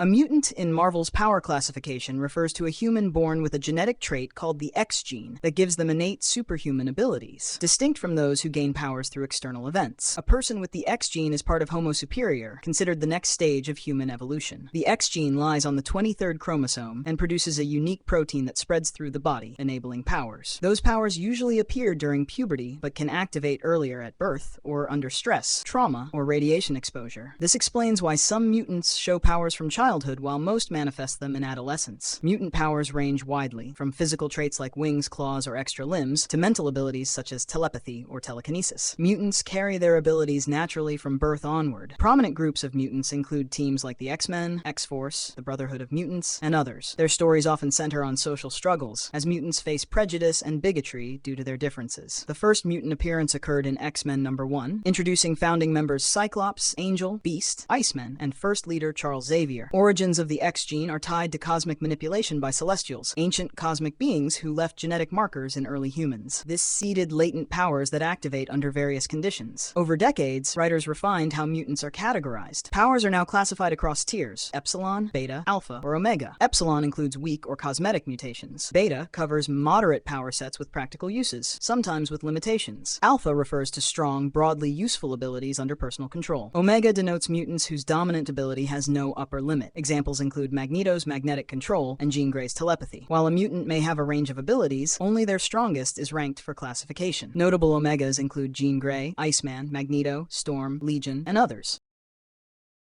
A mutant in Marvel's power classification refers to a human born with a genetic trait called the X gene that gives them innate superhuman abilities, distinct from those who gain powers through external events. A person with the X gene is part of Homo superior, considered the next stage of human evolution. The X gene lies on the 23rd chromosome and produces a unique protein that spreads through the body, enabling powers. Those powers usually appear during puberty, but can activate earlier at birth or under stress, trauma, or radiation exposure. This explains why some mutants show powers from childhood while most manifest them in adolescence. Mutant powers range widely, from physical traits like wings, claws, or extra limbs, to mental abilities such as telepathy or telekinesis. Mutants carry their abilities naturally from birth onward. Prominent groups of mutants include teams like the X-Men, X-Force, the Brotherhood of Mutants, and others. Their stories often center on social struggles, as mutants face prejudice and bigotry due to their differences. The first mutant appearance occurred in X-Men #1, introducing founding members Cyclops, Angel, Beast, Iceman, and first leader Charles Xavier. Origins of the X gene are tied to cosmic manipulation by Celestials, ancient cosmic beings who left genetic markers in early humans. This seeded latent powers that activate under various conditions. Over decades, writers refined how mutants are categorized. Powers are now classified across tiers: Epsilon, Beta, Alpha, or Omega. Epsilon includes weak or cosmetic mutations. Beta covers moderate power sets with practical uses, sometimes with limitations. Alpha refers to strong, broadly useful abilities under personal control. Omega denotes mutants whose dominant ability has no upper limit. Examples include Magneto's magnetic control and Jean Grey's telepathy. While a mutant may have a range of abilities, only their strongest is ranked for classification. Notable Omegas include Jean Grey, Iceman, Magneto, Storm, Legion, and others.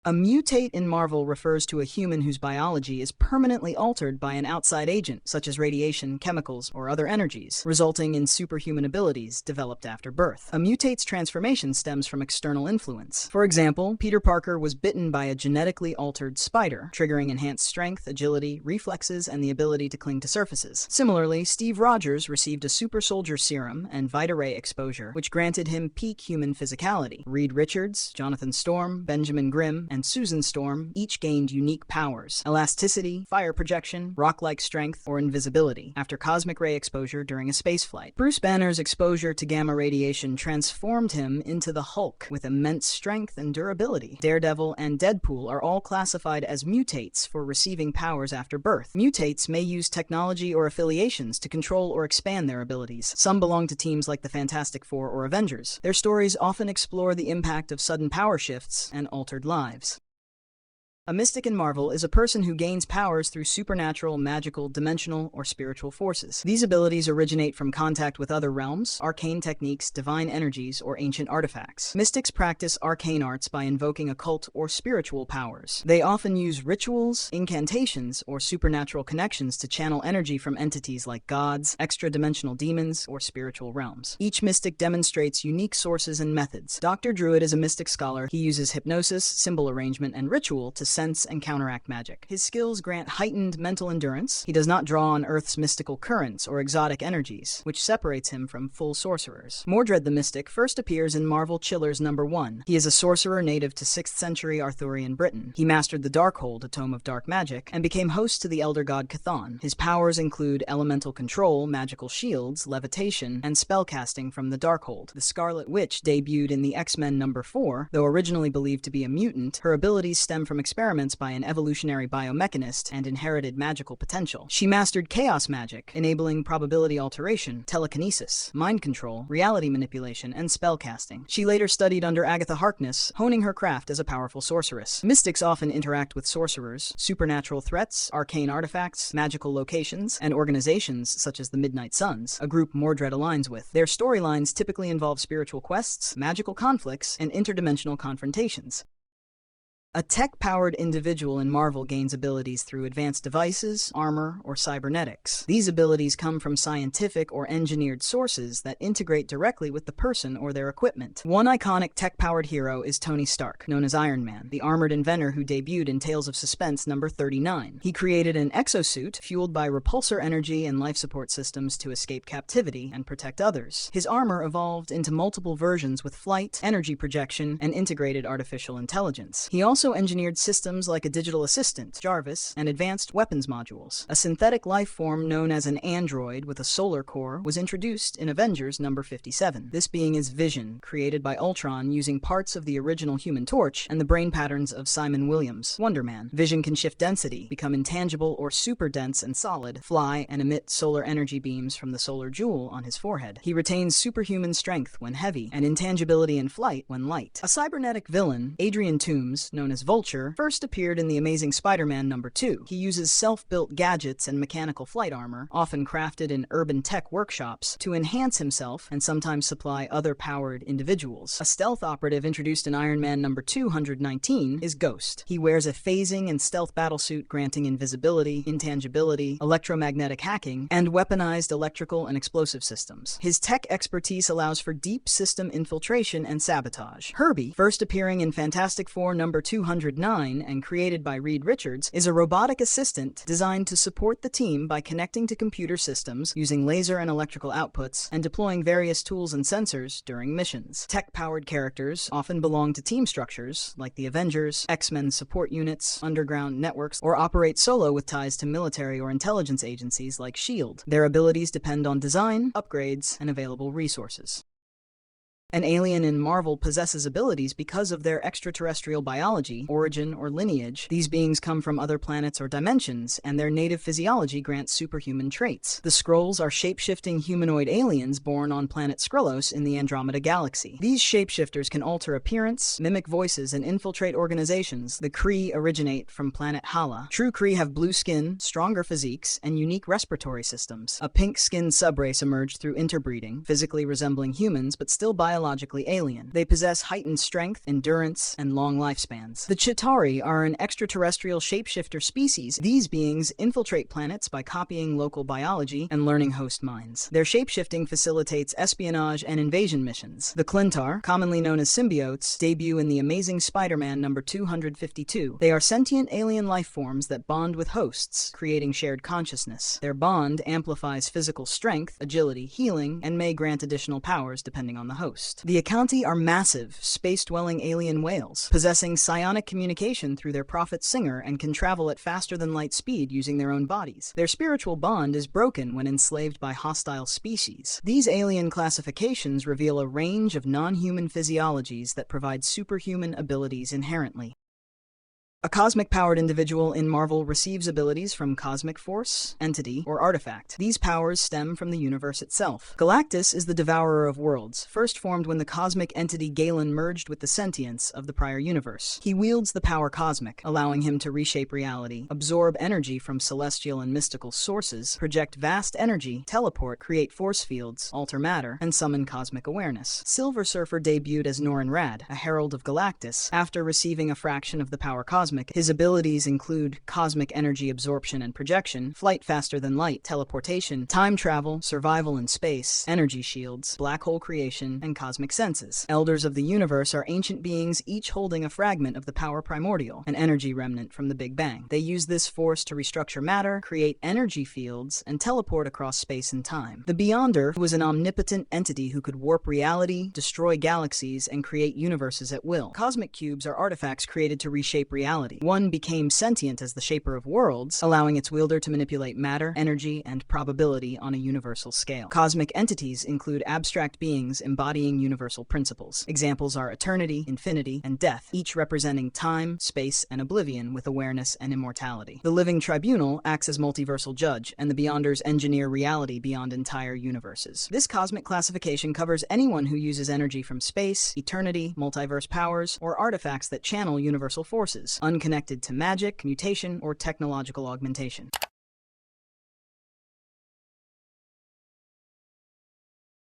A mutate in Marvel refers to a human whose biology is permanently altered by an outside agent, such as radiation, chemicals, or other energies, resulting in superhuman abilities developed after birth. A mutate's transformation stems from external influence. For example, Peter Parker was bitten by a genetically altered spider, triggering enhanced strength, agility, reflexes, and the ability to cling to surfaces. Similarly, Steve Rogers received a super soldier serum and Vita-Ray exposure, which granted him peak human physicality. Reed Richards, Jonathan Storm, Benjamin Grimm, and Susan Storm each gained unique powers: elasticity, fire projection, rock-like strength, or invisibility, after cosmic ray exposure during a spaceflight. Bruce Banner's exposure to gamma radiation transformed him into the Hulk, with immense strength and durability. Daredevil and Deadpool are all classified as mutates for receiving powers after birth. Mutates may use technology or affiliations to control or expand their abilities. Some belong to teams like the Fantastic Four or Avengers. Their stories often explore the impact of sudden power shifts and altered lives. A mystic in Marvel is a person who gains powers through supernatural, magical, dimensional, or spiritual forces. These abilities originate from contact with other realms, arcane techniques, divine energies, or ancient artifacts. Mystics practice arcane arts by invoking occult or spiritual powers. They often use rituals, incantations, or supernatural connections to channel energy from entities like gods, extra-dimensional demons, or spiritual realms. Each mystic demonstrates unique sources and methods. Dr. Druid is a mystic scholar. He uses hypnosis, symbol arrangement, and ritual to sense and counteract magic. His skills grant heightened mental endurance. He does not draw on Earth's mystical currents or exotic energies, which separates him from full sorcerers. Mordred the Mystic first appears in Marvel Chillers #1. He is a sorcerer native to 6th century Arthurian Britain. He mastered the Darkhold, a tome of dark magic, and became host to the elder god Chthon. His powers include elemental control, magical shields, levitation, and spellcasting from the Darkhold. The Scarlet Witch debuted in the X-Men #4. Though originally believed to be a mutant, her abilities stem from experiments by an evolutionary biomechanist and inherited magical potential. She mastered chaos magic, enabling probability alteration, telekinesis, mind control, reality manipulation, and spellcasting. She later studied under Agatha Harkness, honing her craft as a powerful sorceress. Mystics often interact with sorcerers, supernatural threats, arcane artifacts, magical locations, and organizations such as the Midnight Suns, a group Mordred aligns with. Their storylines typically involve spiritual quests, magical conflicts, and interdimensional confrontations. A tech-powered individual in Marvel gains abilities through advanced devices, armor, or cybernetics. These abilities come from scientific or engineered sources that integrate directly with the person or their equipment. One iconic tech-powered hero is Tony Stark, known as Iron Man, the armored inventor who debuted in Tales of Suspense #39. He created an exosuit fueled by repulsor energy and life support systems to escape captivity and protect others. His armor evolved into multiple versions with flight, energy projection, and integrated artificial intelligence. He also also engineered systems like a digital assistant, Jarvis, and advanced weapons modules. A synthetic life form known as an android with a solar core was introduced in Avengers number 57. This being is Vision, created by Ultron using parts of the original Human Torch and the brain patterns of Simon Williams, Wonder Man. Vision can shift density, become intangible or super dense and solid, fly, and emit solar energy beams from the solar jewel on his forehead. He retains superhuman strength when heavy, and intangibility in flight when light. A cybernetic villain, Adrian Toomes, known as Vulture, first appeared in The Amazing Spider-Man number 2. He uses self-built gadgets and mechanical flight armor, often crafted in urban tech workshops, to enhance himself and sometimes supply other powered individuals. A stealth operative introduced in Iron Man number 219 is Ghost. He wears a phasing and stealth battlesuit granting invisibility, intangibility, electromagnetic hacking, and weaponized electrical and explosive systems. His tech expertise allows for deep system infiltration and sabotage. Herbie, first appearing in Fantastic Four number 209 and created by Reed Richards, is a robotic assistant designed to support the team by connecting to computer systems, using laser and electrical outputs, and deploying various tools and sensors during missions. Tech-powered characters often belong to team structures, like the Avengers, X-Men support units, underground networks, or operate solo with ties to military or intelligence agencies like S.H.I.E.L.D. Their abilities depend on design, upgrades, and available resources. An alien in Marvel possesses abilities because of their extraterrestrial biology, origin, or lineage. These beings come from other planets or dimensions, and their native physiology grants superhuman traits. The Skrulls are shape-shifting humanoid aliens born on planet Skrullos in the Andromeda Galaxy. These shapeshifters can alter appearance, mimic voices, and infiltrate organizations. The Kree originate from planet Hala. True Kree have blue skin, stronger physiques, and unique respiratory systems. A pink-skinned subrace emerged through interbreeding, physically resembling humans but still biologically alien. They possess heightened strength, endurance, and long lifespans. The Chitauri are an extraterrestrial shapeshifter species. These beings infiltrate planets by copying local biology and learning host minds. Their shapeshifting facilitates espionage and invasion missions. The Clintar, commonly known as symbiotes, debut in The Amazing Spider-Man number 252. They are sentient alien life forms that bond with hosts, creating shared consciousness. Their bond amplifies physical strength, agility, healing, and may grant additional powers depending on the host. The Acanti are massive, space-dwelling alien whales, possessing psionic communication through their prophet singer and can travel at faster-than-light speed using their own bodies. Their spiritual bond is broken when enslaved by hostile species. These alien classifications reveal a range of non-human physiologies that provide superhuman abilities inherently. A cosmic-powered individual in Marvel receives abilities from cosmic force, entity, or artifact. These powers stem from the universe itself. Galactus is the devourer of worlds, first formed when the cosmic entity Galen merged with the sentience of the prior universe. He wields the power cosmic, allowing him to reshape reality, absorb energy from celestial and mystical sources, project vast energy, teleport, create force fields, alter matter, and summon cosmic awareness. Silver Surfer debuted as Norrin Radd, a herald of Galactus, after receiving a fraction of the power cosmic. His abilities include cosmic energy absorption and projection, flight faster than light, teleportation, time travel, survival in space, energy shields, black hole creation, and cosmic senses. Elders of the universe are ancient beings, each holding a fragment of the power primordial, an energy remnant from the Big Bang. They use this force to restructure matter, create energy fields, and teleport across space and time. The Beyonder was an omnipotent entity who could warp reality, destroy galaxies, and create universes at will. Cosmic cubes are artifacts created to reshape reality. One became sentient as the shaper of worlds, allowing its wielder to manipulate matter, energy, and probability on a universal scale. Cosmic entities include abstract beings embodying universal principles. Examples are eternity, infinity, and death, each representing time, space, and oblivion with awareness and immortality. The Living Tribunal acts as multiversal judge, and the Beyonders engineer reality beyond entire universes. This cosmic classification covers anyone who uses energy from space, eternity, multiverse powers, or artifacts that channel universal forces, unconnected to magic, mutation, or technological augmentation.